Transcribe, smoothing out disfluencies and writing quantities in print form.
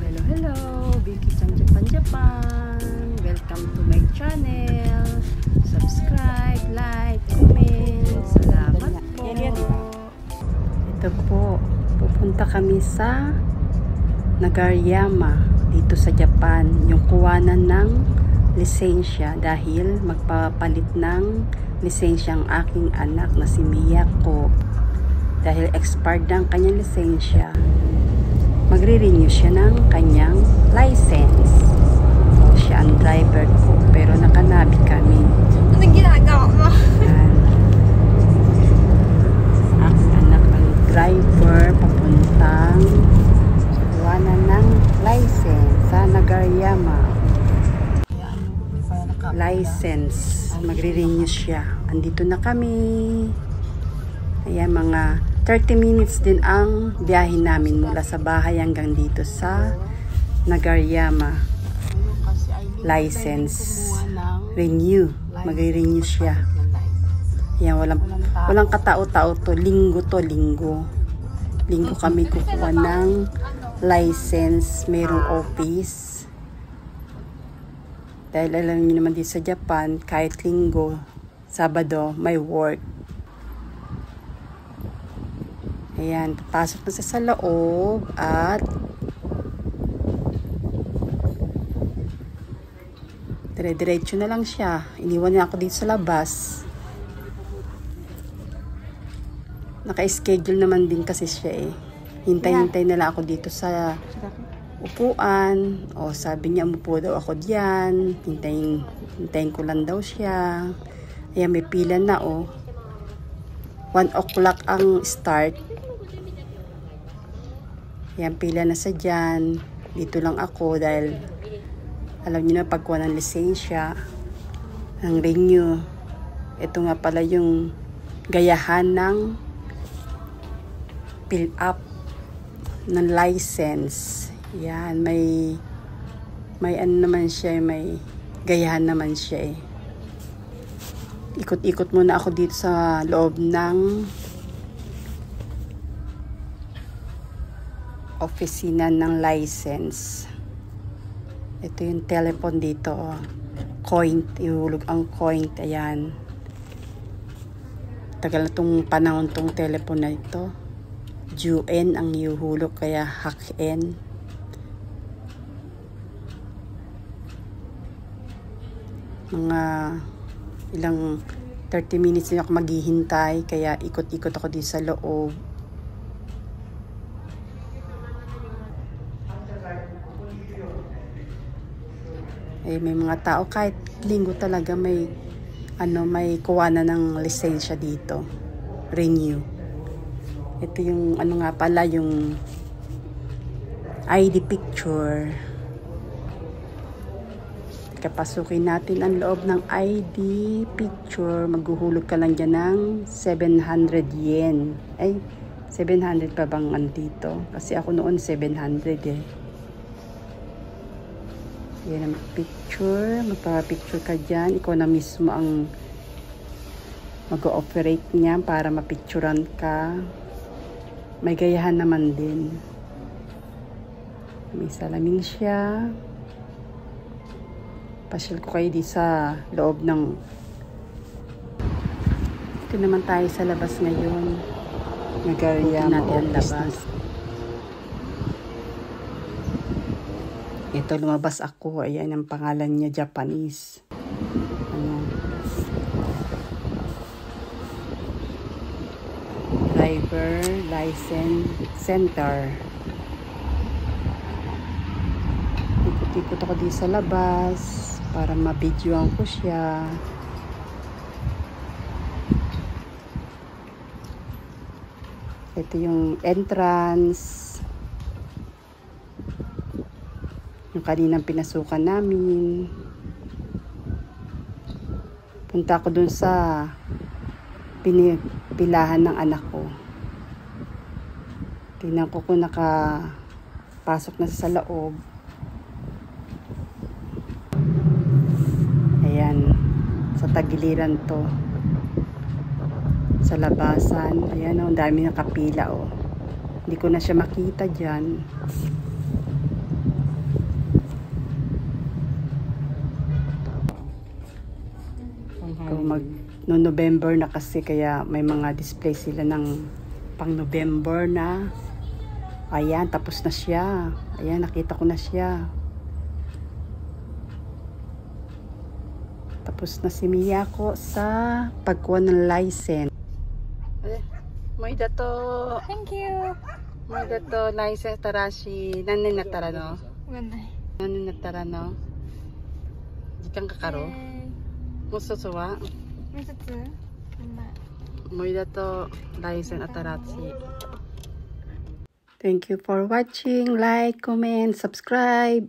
Hello, hello! Bilkis ang Japan. Welcome to my channel. Subscribe, like, comment. Salamat po. Ito po, pupunta kami sa Nagareyama dito sa Japan. Yung kuwanan ng lisensya dahil magpapalit ng lisensya ang aking anak na si Miyako. Dahil expired ng kanyang lisensya, magre-renew siya ng kanyang license. So, siya ang driver ko, pero nakanabi kami. Anong ginagawa mo? Yan. Ang anak ang driver papuntang kuwanan ng license sa Nagareyama. License. Magre-renew siya. Andito na kami. Ayan, mga 30 minutes din ang biyahe namin mula sa bahay hanggang dito sa Nagareyama. License. Renew. Magre-renew siya. Ayan, walang katao-tao to. Linggo to, linggo. Linggo kami kukuha ng license. Merong office. Dahil alam niyo naman dito sa Japan, kahit linggo, Sabado, may work. Ayan, papasok na sa loob at dire-diretso na lang siya. Iniwan niya ako dito sa labas. Naka-schedule naman din kasi siya eh. Hintay-hintay na lang ako dito sa upuan. O sabi niya, umupo daw ako diyan. Hintayin ko lang daw siya. Ayan, may pila na oh. 1 o'clock ang start. Yan, pila na sa dyan. Dito lang ako dahil alam niyo na pagkuha ng lisensya, ng renew. Ito nga pala yung gayahan ng fill up ng license. Yan, may ano naman siya, may gayahan naman siya eh. Ikot-ikot muna ako dito sa loob ng opisina ng license. Ito yung telephone dito. Coin. Ihulog ang coin. Ayan. Tagal na itong panahon tong telephone na ito. Juen ang ihulog kaya hack-en. Mga ilang 30 minutes na ako maghihintay kaya ikot-ikot ako dito sa loob. Eh, may mga tao kahit linggo talaga may kuwanan ng lisensya dito. Renew. Ito yung nga pala yung ID picture. Kapasukin natin ang loob ng ID picture. Maghuhulog ka lang dyan ng 700 yen. Ay, 700 pa bang andito? Kasi ako noon 700 eh. Yan ang picture. Magpapicture ka dyan. Ikaw na mismo ang mag-ooperate niya para mapicturan ka. May gayahan naman din. May salamin siya. Pasyal ko kayo di sa loob ng... Ito naman tayo sa labas ngayon. Nagareyama natin labas. Ito, lumabas ako. Ayan ang pangalan niya, Japanese. Ayan. Driver License Center. Ikot-ikot ako dito sa labas para mabidyoan ko siya. Ito yung entrance. Yung kaninang pinasukan namin. Punta ako dun sa pinipilahan ng anak ko. Tingnan ko kung nakapasok na sa loob. Ayan. Sa tagiliran to. Sa labasan. Ayan o, ang dami nakapila o. Hindi ko na siya makita dyan. no November na kasi, kaya may mga display sila ng pang November na. Ayan, tapos na siya. Ayan, nakita ko na siya. Tapos na si Miyako sa pagkuha ng license. Moy dato. Thank you. Moy dato license tarashi. Nanin na tara no? わかんない。 Nanin na tara no? Jikang kakaro? Mususu wa? もう一つ。Moy dato license atarashi. Thank you for watching. Like, comment, subscribe.